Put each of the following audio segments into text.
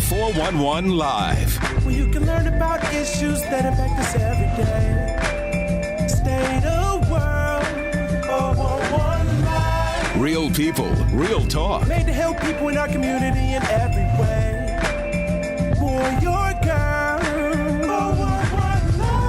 411 Live. Where you can learn about issues that impact us every day. State of world, 411 Live. Real people, real talk. Made to help people in our community in every way. Boy, your girl, 411 Live.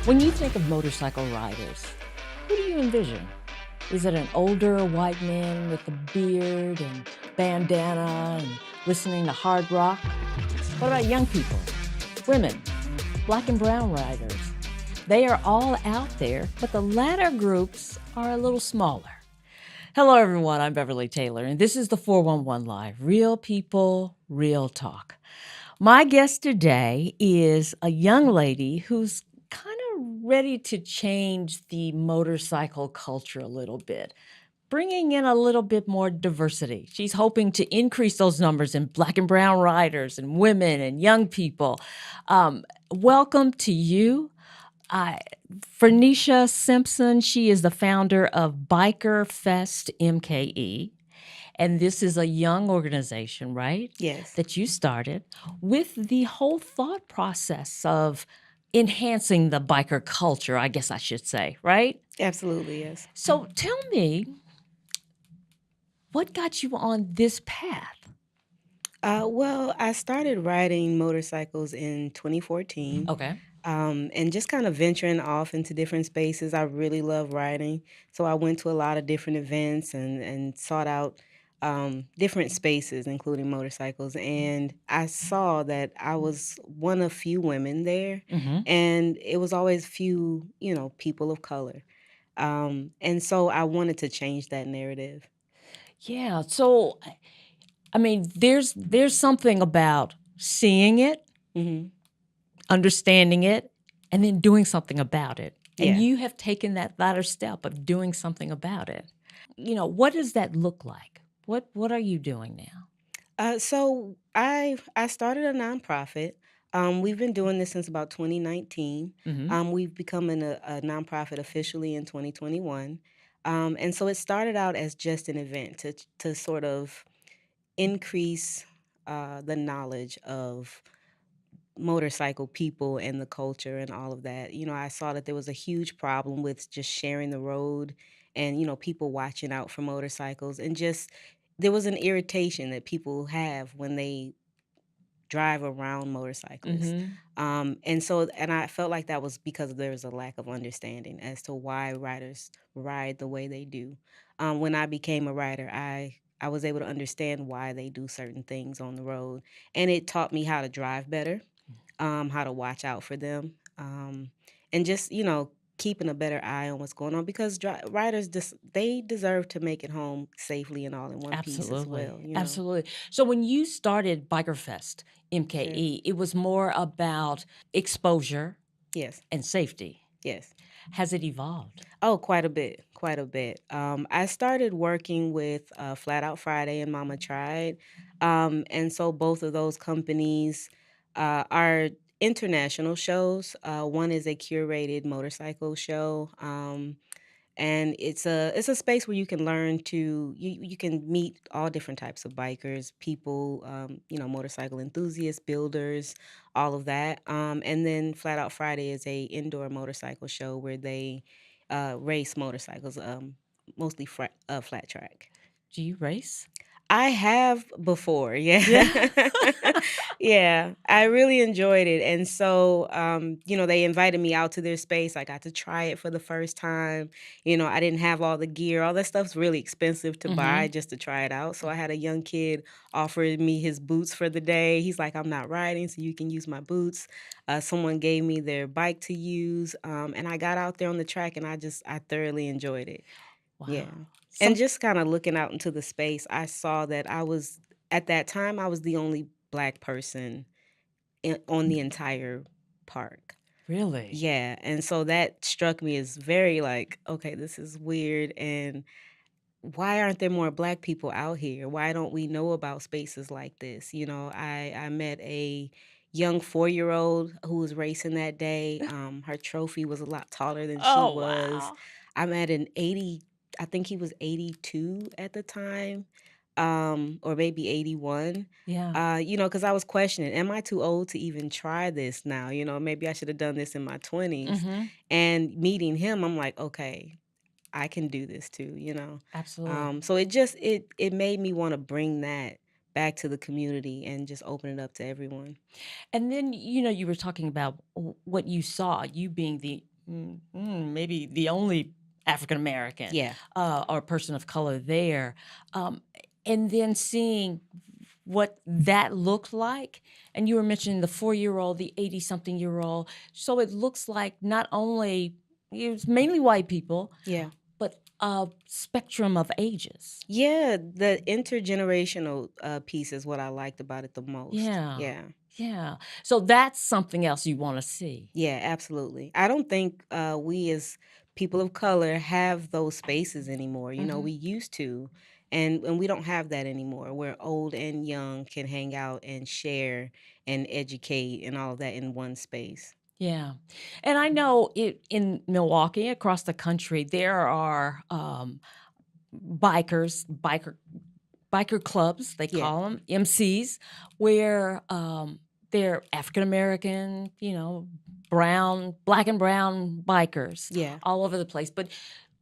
When you think of motorcycle riders, who do you envision? Is it an older white man with a beard and bandana and listening to hard rock? What about young people, women, black and brown riders? They are all out there, but the latter groups are a little smaller. Hello, everyone. I'm Beverly Taylor, and this is the 411 Live, Real People, Real Talk. My guest today is a young lady who's kind of ready to change the motorcycle culture a little bit, bringing in a little bit more diversity. She's hoping to increase those numbers in black and brown riders and women and young people. Welcome to you. Venisha Simpson, she is the founder of Biker Fest MKE. And this is a young organization, right? Yes. That you started with the whole thought process of enhancing the biker culture, I guess I should say, right? Absolutely, yes. So tell me, what got you on this path? Well, I started riding motorcycles in 2014. Okay. And just kind of venturing off into different spaces. I really love riding. So I went to a lot of different events and sought out different spaces, including motorcycles. And I saw that I was one of few women there. Mm-hmm. And it was always few, people of color. And so I wanted to change that narrative. Yeah. So, I mean, there's something about seeing it, hmm understanding it, and then doing something about it. And Yeah. you have taken that latter step of doing something about it. What does that look like? What are you doing now? So I started a nonprofit. We've been doing this since about 2019. Mm-hmm. We've become a nonprofit officially in 2021. And so it started out as just an event to sort of increase the knowledge of motorcycle people and the culture and all of that. I saw that there was a huge problem with just sharing the road and, people watching out for motorcycles and just there was an irritation that people have when they drive around motorcycles. Mm-hmm. And I felt like that was because there was a lack of understanding as to why riders ride the way they do. When I became a rider, I was able to understand why they do certain things on the road. And it taught me how to drive better, how to watch out for them, and just, keeping a better eye on what's going on because riders, they deserve to make it home safely and all in one piece as Absolutely. well. Absolutely. So when you started Biker Fest MKE, it was more about exposure Yes, and safety. yes. Has it evolved? Oh, quite a bit, quite a bit. I started working with Flat Out Friday and Mama Tried. And so both of those companies are international shows. One is a curated motorcycle show. And it's a space where you can learn you can meet all different types of bikers, people, motorcycle enthusiasts, builders, all of that. And then Flat Out Friday is a indoor motorcycle show where they race motorcycles, mostly flat track. Do you race? I have before, yeah. Yeah. Yeah, I really enjoyed it. And so, they invited me out to their space. I got to try it for the first time. I didn't have all the gear. All that stuff's really expensive to buy just to try it out. So I had a young kid offer me his boots for the day. He's like, I'm not riding, so you can use my boots. Someone gave me their bike to use. And I got out there on the track and I thoroughly enjoyed it. Wow. Yeah. And just kind of looking out into the space, I saw that at that time, I was the only Black person on the entire park. Really? Yeah, and so that struck me as very like, okay, this is weird, and why aren't there more Black people out here? Why don't we know about spaces like this? I met a young 4-year-old who was racing that day. Her trophy was a lot taller than she Oh, was. wow. I met an 80, I think he was 82 at the time, or maybe 81. Yeah. Because I was questioning, am I too old to even try this now? Maybe I should have done this in my 20s. Mm-hmm. And meeting him, I'm like, okay, I can do this too. Absolutely. So it made me want to bring that back to the community and just open it up to everyone. And then, you were talking about what you saw, you being the maybe the only African American Yeah. or person of color there, um, and then seeing what that looked like. And you were mentioning the 4-year-old, the 80-something-year-old. So it looks like not only it's mainly white people, Yeah. but a spectrum of ages. Yeah, the intergenerational piece is what I liked about it the most. Yeah. Yeah. Yeah. So that's something else you want to see. Yeah, absolutely. I don't think we as people of color have those spaces anymore. Mhm. We used to, and we don't have that anymore, where old and young can hang out and share and educate and all of that in one space. Yeah. And I know in Milwaukee, across the country, there are biker clubs, they Yeah. call them MCs, where they're African American, black and brown bikers Yeah. all over the place. But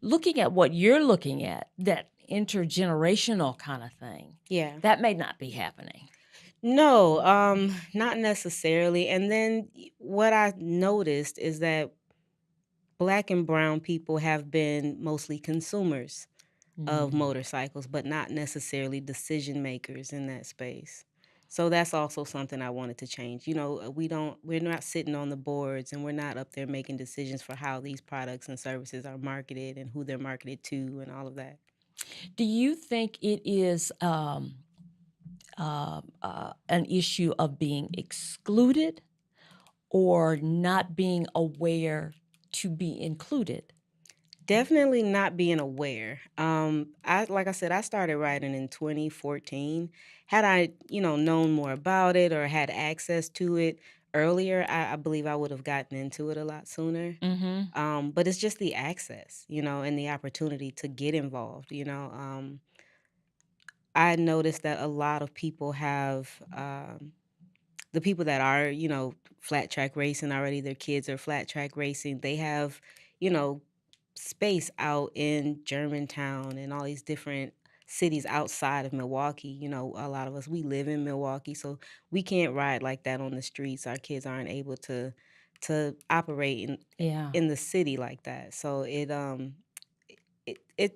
looking at what you're looking at, that intergenerational kind of thing, Yeah. that may not be happening. No, not necessarily. And then what I noticed is that Black and brown people have been mostly consumers of Mm. motorcycles, but not necessarily decision makers in that space. So that's also something I wanted to change. We're not sitting on the boards and we're not up there making decisions for how these products and services are marketed and who they're marketed to and all of that. Do you think it is an issue of being excluded or not being aware to be included? Definitely not being aware. Like I said, I started writing in 2014. Had I, known more about it or had access to it earlier, I believe I would have gotten into it a lot sooner. Mm-hmm. But it's just the access, and the opportunity to get involved. I noticed that a lot of people have the people that are, flat track racing already. Their kids are flat track racing. They have, you know, space out in Germantown and all these different cities outside of Milwaukee. A lot of us, we live in Milwaukee, so we can't ride like that on the streets. Our kids aren't able to operate Yeah. in the city like that. So it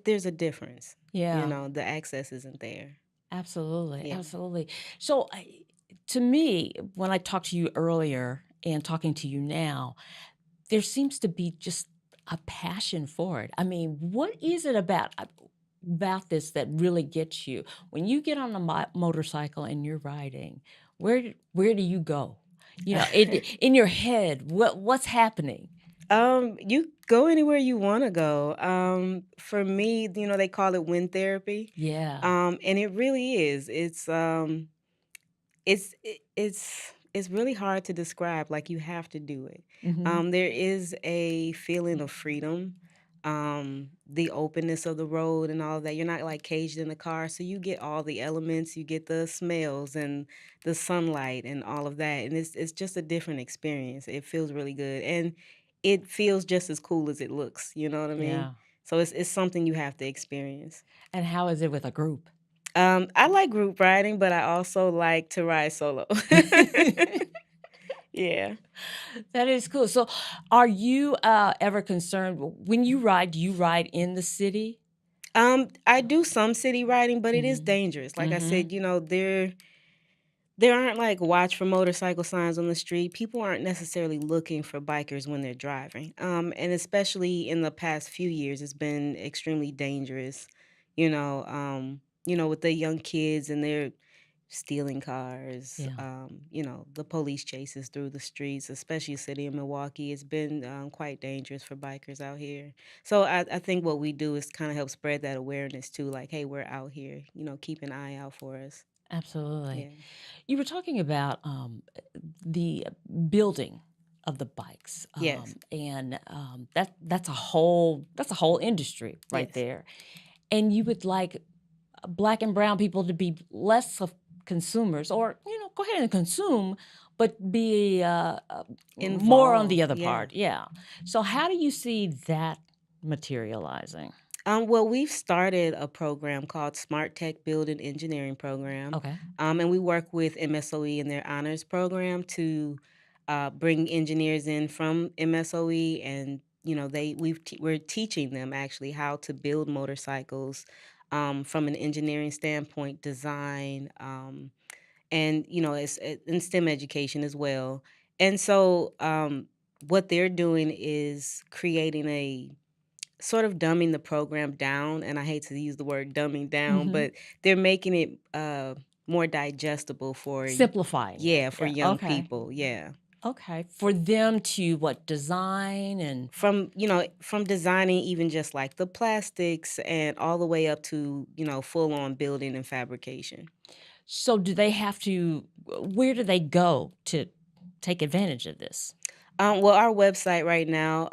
there's a difference. Yeah. The access isn't there. Absolutely. Yeah. Absolutely. So, to me, when I talked to you earlier and talking to you now, there seems to be just a passion for it. I mean, what is it about this that really gets you? When you get on a motorcycle and you're riding, where do you go? In your head, what's happening? You go anywhere you want to go. For me, they call it wind therapy. Yeah. And it really is. It's really hard to describe. Like, you have to do it. Mhm. There is a feeling of freedom, the openness of the road and all of that. You're not like caged in a car, so you get all the elements. You get the smells and the sunlight and all of that, and it's just a different experience. It feels really good, and it feels just as cool as it looks. You know what I mean? Yeah. So it's something you have to experience. And how is it with a group? I like group riding, but I also like to ride solo. Yeah. That is cool. So, are you ever concerned when you ride? Do you ride in the city? I do some city riding, but it is Mhm. dangerous. Like I Mhm. said, there aren't like watch for motorcycle signs on the street. People aren't necessarily looking for bikers when they're driving. And especially in the past few years, it's been extremely dangerous. With the young kids and they're stealing cars, Yeah. the police chases through the streets, especially the city of Milwaukee. It's been quite dangerous for bikers out here. So I think what we do is kind of help spread that awareness too, like, hey, we're out here, keep an eye out for us. Absolutely. Yeah. You were talking about the building of the bikes, Yes. and that's a whole industry right Yes. there. And you would like Black and brown people to be less of consumers, or go ahead and consume, but be more on the Involved. other Yeah. part. Yeah. So how do you see that materializing? Well, we've started a program called Smart Tech Building Engineering Program, Okay. and we work with MSOE in their honors program to bring engineers in from MSOE, and we're teaching them actually how to build motorcycles from an engineering standpoint, design, and it's in STEM education as well. And so, what they're doing is creating a sort of dumbing the program down, and I hate to use the word dumbing down, Mm-hmm. but they're making it more digestible for Simplifying it. yeah, for Yeah. young Okay. people, yeah. Okay. For them to what, design and From designing even just like the plastics and all the way up to, full on building and fabrication. so do they have to? Where do they go to take advantage of this? Well, our website right now,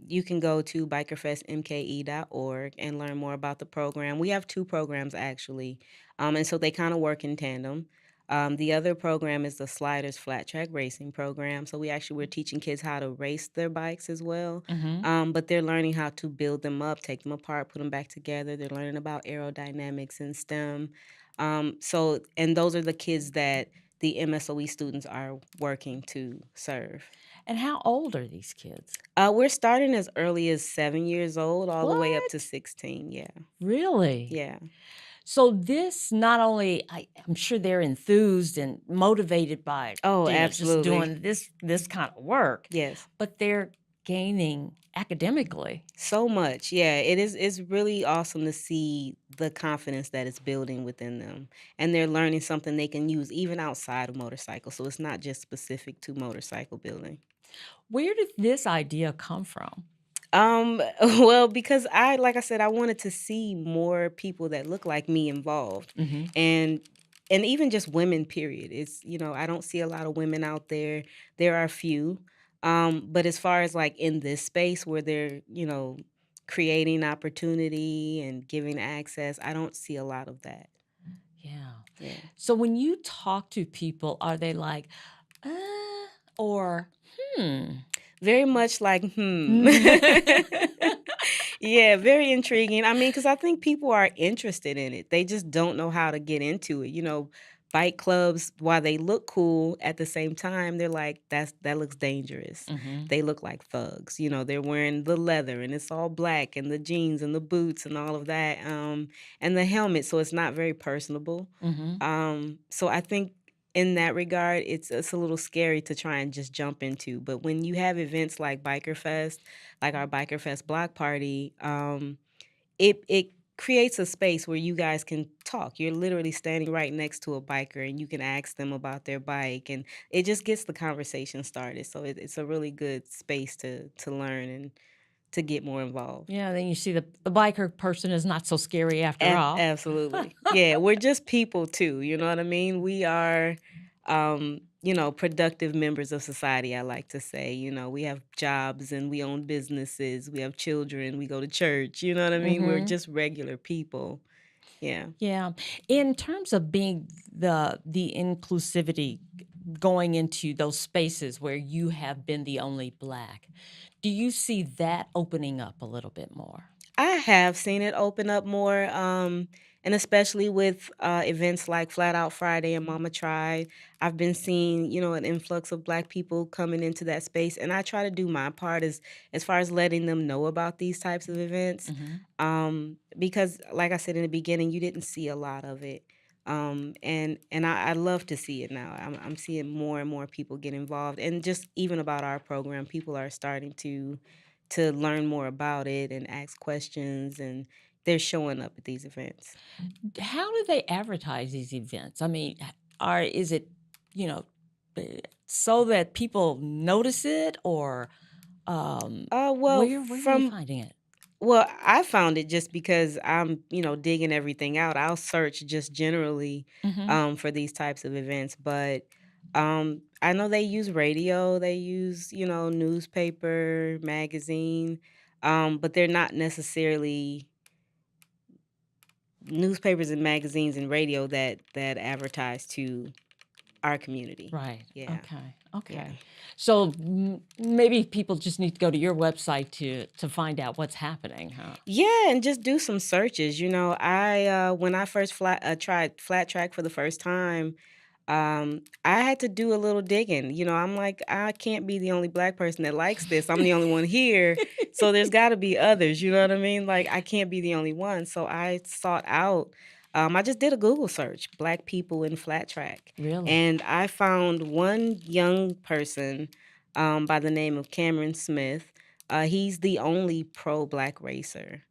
you can go to bikerfestmke.org and learn more about the program. We have two programs actually, and so they kind of work in tandem. The other program is the Sliders Flat Track Racing program. So we're teaching kids how to race their bikes as well, Mm-hmm. but they're learning how to build them up, take them apart, put them back together. They're learning about aerodynamics and STEM. And those are the kids that the MSOE students are working to serve. And how old are these kids? We're starting as early as 7 years old, all the way up to What? 16. Yeah, Really? yeah. So this not only I'm sure they're enthused and motivated by Oh, just absolutely. doing this kind of work, Yes. but they're gaining academically. So much. Yeah, it is. It's really awesome to see the confidence that is building within them, and they're learning something they can use even outside of motorcycles. So it's not just specific to motorcycle building. Where did this idea come from? Well, because like I said, I wanted to see more people that look like me involved, Mm-hmm. and and even just women. Period. It's I don't see a lot of women out there. There are few, but as far as like in this space where they're creating opportunity and giving access, I don't see a lot of that. Yeah. Yeah, So when you talk to people, are they like, uh, or hmm? very much like Mm-hmm. Yeah, very intriguing. I mean, because I think people are interested in it. They just don't know how to get into it. Bike clubs, while they look cool, at the same time, they're like, that looks dangerous. They look like thugs. They're wearing the leather and it's all black and the jeans and the boots and all of that, and the helmet, so it's not very personable. Mm-hmm. So I think in that regard, it's a little scary to try and just jump into. But when you have events like Biker Fest, like our Biker Fest block party, it creates a space where you guys can talk. You're literally standing right next to a biker, and you can ask them about their bike, and it just gets the conversation started. So it's a really good space to learn and to get more involved. Yeah, then you see the biker person is not so scary after all. Absolutely. Yeah, we're just people too, you know what I mean? We are productive members of society, I like to say. We have jobs and we own businesses, we have children, we go to church, you know what I mean? We're Mm-hmm. just regular people. Yeah. Yeah. In terms of being the inclusivity, going into those spaces where you have been the only Black, do you see that opening up a little bit more? I have seen it open up more, and especially with events like Flat Out Friday and Mama Tried. I've been seeing, an influx of Black people coming into that space, and I try to do my part as far as letting them know about these types of events, Mm-hmm. because, like I said in the beginning, you didn't see a lot of it, and I love to see it now. I'm seeing more and more people get involved, and just even about our program, people are starting to learn more about it and ask questions and they're showing up at these events. How do they advertise these events? I mean, is it, you know, so that people notice it, or Well, where are you finding it? well, I found it just because I'm, digging everything out. I'll search just generally Hmm. for these types of events, but I know they use radio, they use, newspaper, magazine, but they're not necessarily newspapers and magazines and radio that advertise to our community. Right. Yeah, Okay. yeah. Okay. So maybe people just need to go to your website to find out what's happening, huh? Yeah, and just do some searches. I when I first tried flat track for the first time, I had to do a little digging. I'm like, I can't be the only Black person that likes this. I'm the only one here, so there's got to be others. You know what I mean? Like, I can't be the only one. So I sought out. I just did a Google search, Black people in flat track, Really? and I found one young person by the name of Cameron Smith. He's the only pro-Black racer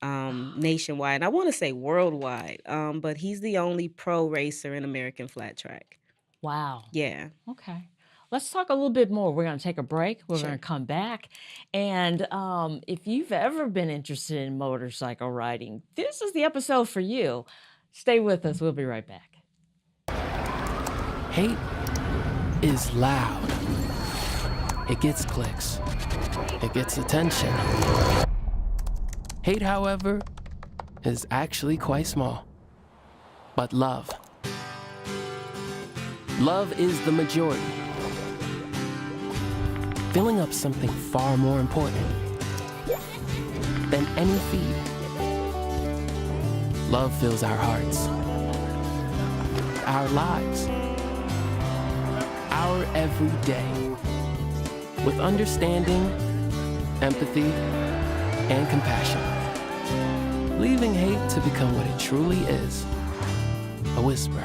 nationwide. And I want to say worldwide, but he's the only pro racer in American flat track. Wow. Yeah, Okay. Let's talk a little bit more. We're going to take a break. We're going sure. to come back. And if you've ever been interested in motorcycle riding, this is the episode for you. Stay with us. We'll be right back. Hate is loud. It gets clicks. It gets attention. Hate, however, is actually quite small. But love is the majority, filling up something far more important than any feed. Love fills our hearts, our lives, our everyday, with understanding, empathy, and compassion, leaving hate to become what it truly is, a whisper.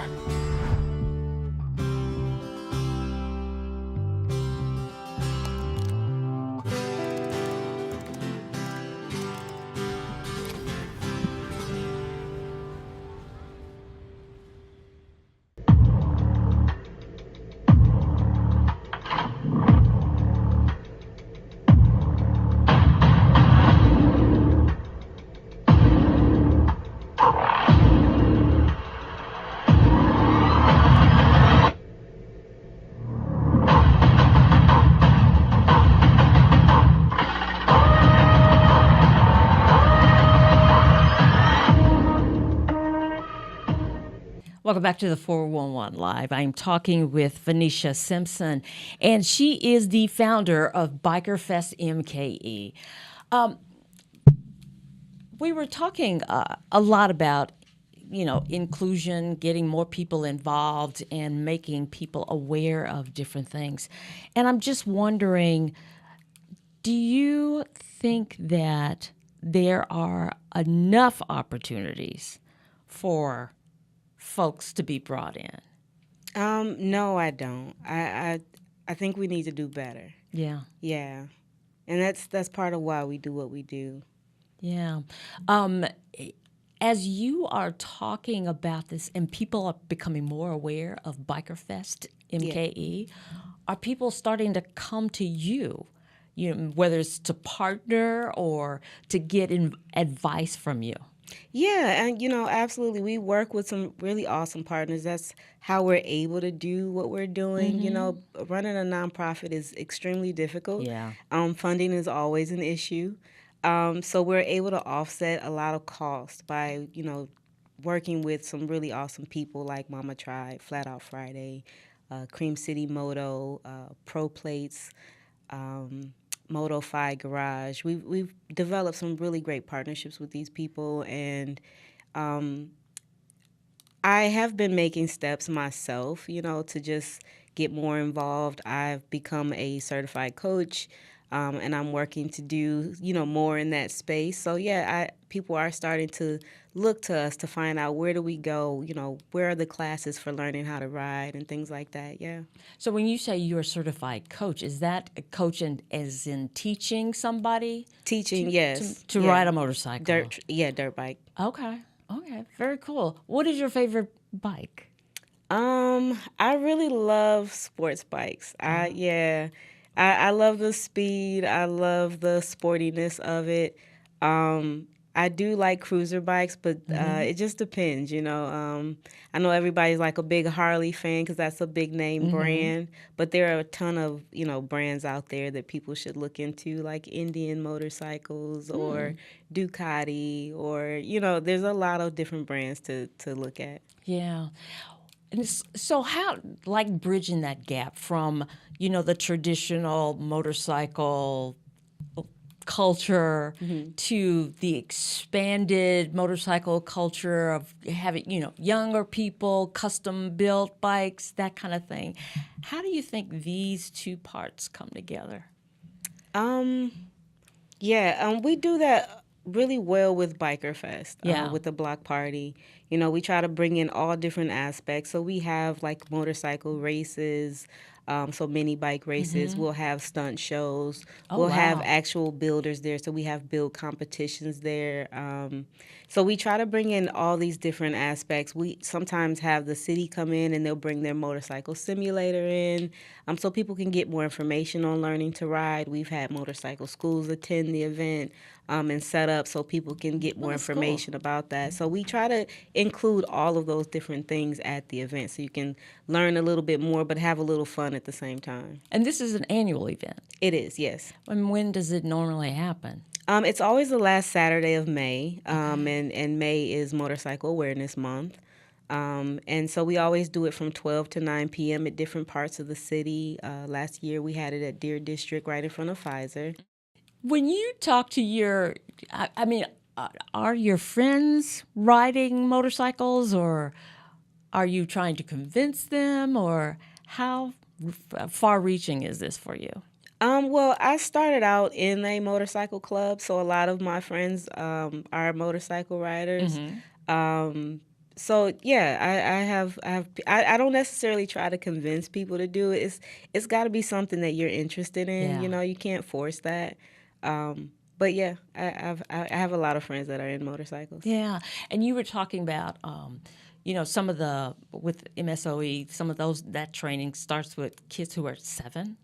Welcome back to the 411 Live. I'm talking with Venisha Simpson, and she is the founder of Biker Fest MKE. We were talking a lot about, inclusion, getting more people involved, and making people aware of different things. And I'm just wondering, do you think that there are enough opportunities for folks to be brought in? No, I don't. I think we need to do better. Yeah. Yeah, and that's part of why we do what we do. Yeah. As you are talking about this and people are becoming more aware of Biker Fest MKE, are people starting to come to you, whether it's to partner or to get advice from you? Yeah, and absolutely. We work with some really awesome partners. That's how we're able to do what we're doing. Running a nonprofit is extremely difficult. Yeah. Funding is always an issue. So we're able to offset a lot of costs by, working with some really awesome people like Mama Tried, Flat Out Friday, Cream City Moto, Pro Plates, Moto-Fi Garage. We've developed some really great partnerships with these people, and I have been making steps myself, to just get more involved. I've become a certified coach, and I'm working to do, more in that space. So yeah, people are starting to look to us to find out, where do we go, where are the classes for learning how to ride and things like that. Yeah. So when you say you're a certified coach, is that a coach as in teaching somebody? Teaching, yes. To Yeah. ride a motorcycle? Dirt bike. Okay. Okay. Very cool. What is your favorite bike? I really love sports bikes. I love the speed. I love the sportiness of it. Um, I do like cruiser bikes, but it just depends, you know. I know everybody's like a big Harley fan because that's a big name brand, but there are a ton of, you know, brands out there that people should look into, like Indian motorcycles or Ducati, or, you know, there's a lot of different brands to look at. Yeah. And so how, like bridging that gap from, you know, the traditional motorcycle culture to the expanded motorcycle culture of having, you know, younger people, custom built bikes, that kind of thing. How do you think these two parts come together? We do that really well with Biker Fest, Yeah. with the block party. You know, we try to bring in all different aspects. So we have like motorcycle races, so mini bike races. We'll have stunt shows. Oh, We'll have wow. actual builders there. So we have build competitions there. So we try to bring in all these different aspects. We sometimes have the city come in and they'll bring their motorcycle simulator in, so people can get more information on learning to ride. We've had motorcycle schools attend the event and set up so people can get more that's cool. information about that. So we try to include all of those different things at the event so you can learn a little bit more but have a little fun at the same time. And this is an annual event. It is, yes. And when does it normally happen? It's always the last Saturday of May, and May is Motorcycle Awareness Month. And so we always do it from 12 to 9 p.m. at different parts of the city. Last year we had it at Deer District right in front of Pfizer. When you talk to are your friends riding motorcycles, or are you trying to convince them, or how far-reaching is this for you? Well, I started out in a motorcycle club, so a lot of my friends are motorcycle riders. So yeah, I don't necessarily try to convince people to do it. It's got to be something that you're interested in. Yeah. You know, you can't force that. But yeah, I have a lot of friends that are in motorcycles. Yeah, and you were talking about, some of with MSOE, some of that training starts with kids who are 7,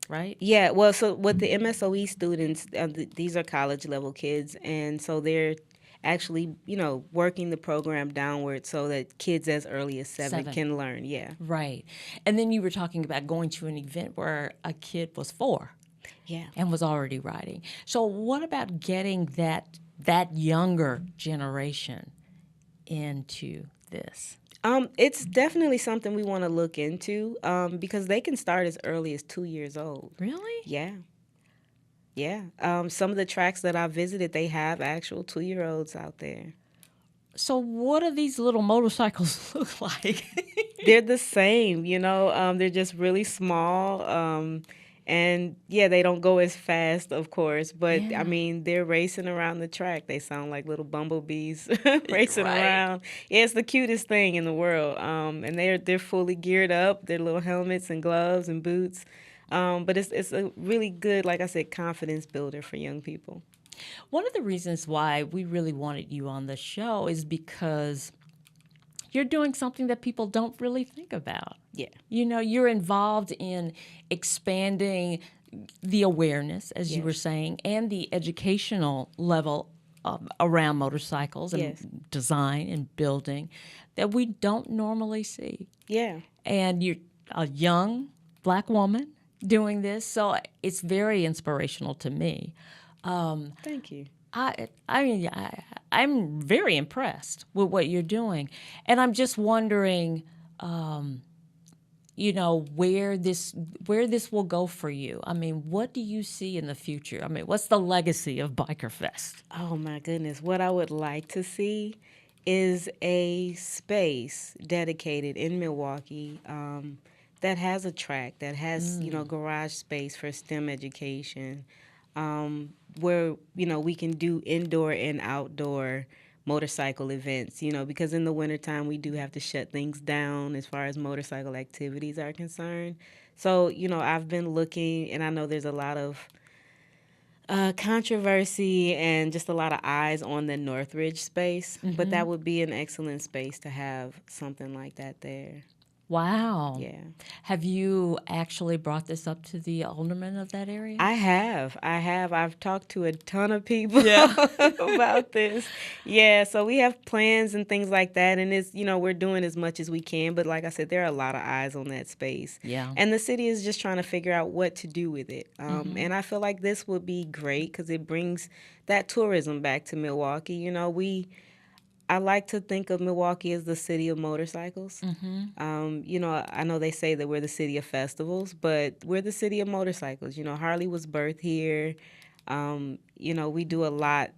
right? Yeah, well, so with the MSOE students, these are college level kids, and so they're actually, working the program downward so that kids as early as 7 can learn. Yeah. Right. And then you were talking about going to an event where a kid was 4. Yeah. And was already riding. So what about getting that younger generation into this? It's definitely something we want to look into because they can start as early as 2 years old. Really? Yeah. Yeah. Some of the tracks that I visited, they have actual 2-year-olds out there. So what do these little motorcycles look like? They're the same, they're just really small. And yeah, they don't go as fast, of course, but Yeah. I mean, they're racing around the track. They sound like little bumblebees racing Right. around. Yeah, it's the cutest thing in the world. And they're fully geared up. Their little helmets and gloves and boots. But it's a really good, like I said, confidence builder for young people. One of the reasons why we really wanted you on the show is because you're doing something that people don't really think about. Yeah. You're involved in expanding the awareness, as you Yes. were saying, and the educational level around motorcycles and Yes. design and building that we don't normally see. Yeah. And you're a young Black woman doing this, so it's very inspirational to me. Thank you. I'm very impressed with what you're doing, and I'm just wondering, where this will go for you. I mean, what do you see in the future? I mean, what's the legacy of Biker Fest? Oh my goodness. What I would like to see is a space dedicated in Milwaukee that has a track, that has, garage space for STEM education, where, we can do indoor and outdoor motorcycle events, because in the wintertime we do have to shut things down as far as motorcycle activities are concerned. So, I've been looking, and I know there's a lot of Controversy and just a lot of eyes on the Northridge space. But that would be an excellent space to have something like that there. Wow. Yeah. Have you actually brought this up to the aldermen of that area? I have. I've talked to a ton of people about this. Yeah, so we have plans and things like that, and it's, we're doing as much as we can, but like I said, there are a lot of eyes on that space. Yeah. And the city is just trying to figure out what to do with it. And I feel like this would be great because it brings that tourism back to Milwaukee. I like to think of Milwaukee as the city of motorcycles. I know they say that we're the city of festivals, but we're the city of motorcycles. Harley was birthed here. We do a lot.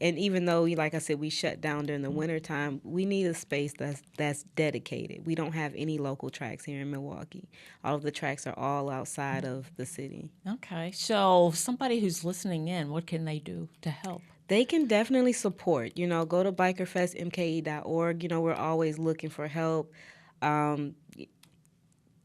And even though, like I said, we shut down during the wintertime, we need a space that's dedicated. We don't have any local tracks here in Milwaukee. All of the tracks are all outside of the city. Okay. So somebody who's listening in, what can they do to help? They can definitely support. Go to bikerfestmke.org. We're always looking for help,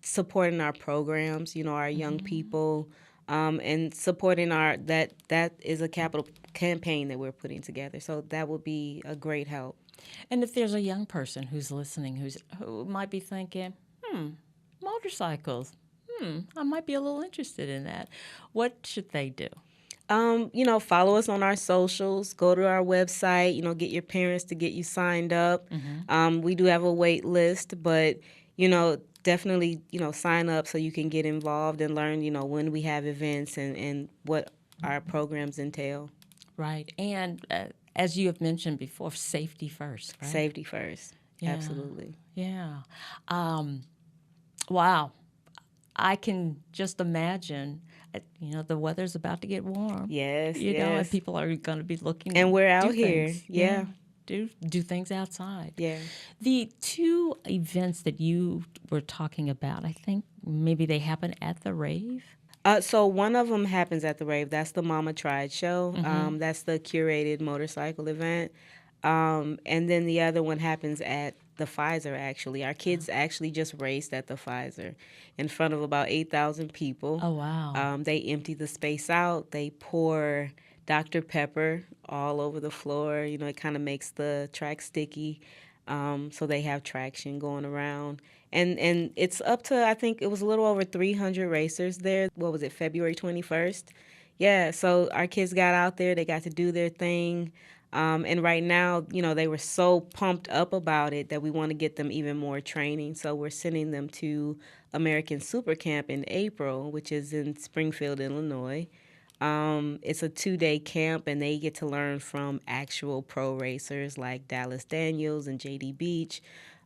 supporting our programs, our young people, and supporting that is a capital campaign that we're putting together. So that would be a great help. And if there's a young person who's listening who might be thinking, motorcycles, I might be a little interested in that, what should they do? Follow us on our socials, go to our website, get your parents to get you signed up. We do have a wait list, but, definitely, sign up so you can get involved and learn, when we have events and what our programs entail. Right. And as you have mentioned before, safety first, right? Safety first. Yeah. Absolutely. Yeah. Wow. I can just imagine, the weather's about to get warm. Yes, and people are going to be looking. And we're out do here. Things. Yeah. Do things outside. Yeah. The two events that you were talking about, I think maybe they happen at the rave? So one of them happens at the rave. That's the Mama Tried show. That's the curated motorcycle event. And then the other one happens at the Pfizer, actually. Our kids actually just raced at the Pfizer in front of about 8,000 people. Oh, wow. They empty the space out. They pour Dr. Pepper all over the floor. It kind of makes the track sticky. So they have traction going around. And it's up to, I think it was a little over 300 racers there. What was it, February 21st? Yeah, so our kids got out there. They got to do their thing. And right now, they were so pumped up about it that we want to get them even more training. So we're sending them to American Super Camp in April, which is in Springfield, Illinois. It's a 2-day camp, and they get to learn from actual pro racers like Dallas Daniels and J.D. Beach,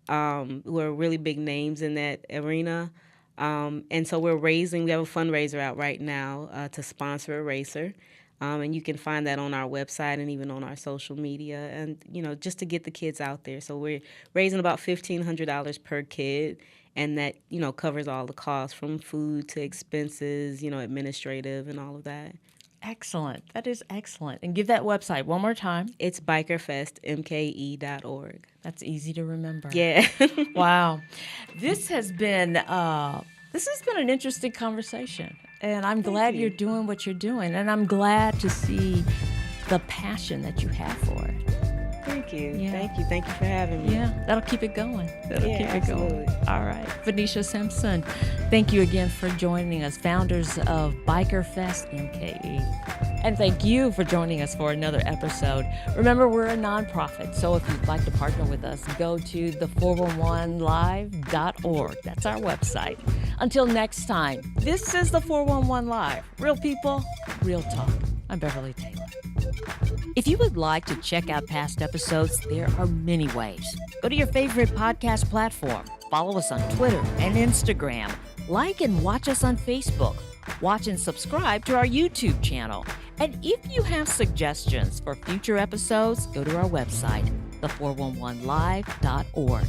who are really big names in that arena. And so we have a fundraiser out right now to sponsor a racer. And you can find that on our website and even on our social media, and, just to get the kids out there. So we're raising about $1,500 per kid, and that, covers all the costs from food to expenses, administrative and all of that. Excellent. That is excellent. And give that website one more time. It's bikerfestmke.org. That's easy to remember. Yeah. Wow. This has been an interesting conversation. And I'm glad you're doing what you're doing. And I'm glad to see the passion that you have for it. Thank you. Yeah. Thank you. Thank you for having me. Yeah, that'll keep it going. Absolutely. All right. Venisha Simpson, thank you again for joining us, founders of Biker Fest MKE. And thank you for joining us for another episode. Remember, we're a nonprofit, so if you'd like to partner with us, go to the411live.org. That's our website. Until next time, this is the 411 Live. Real people, real talk. I'm Beverly Taylor. If you would like to check out past episodes, there are many ways. Go to your favorite podcast platform. Follow us on Twitter and Instagram. Like and watch us on Facebook. Watch and subscribe to our YouTube channel. And if you have suggestions for future episodes, go to our website, the411live.org.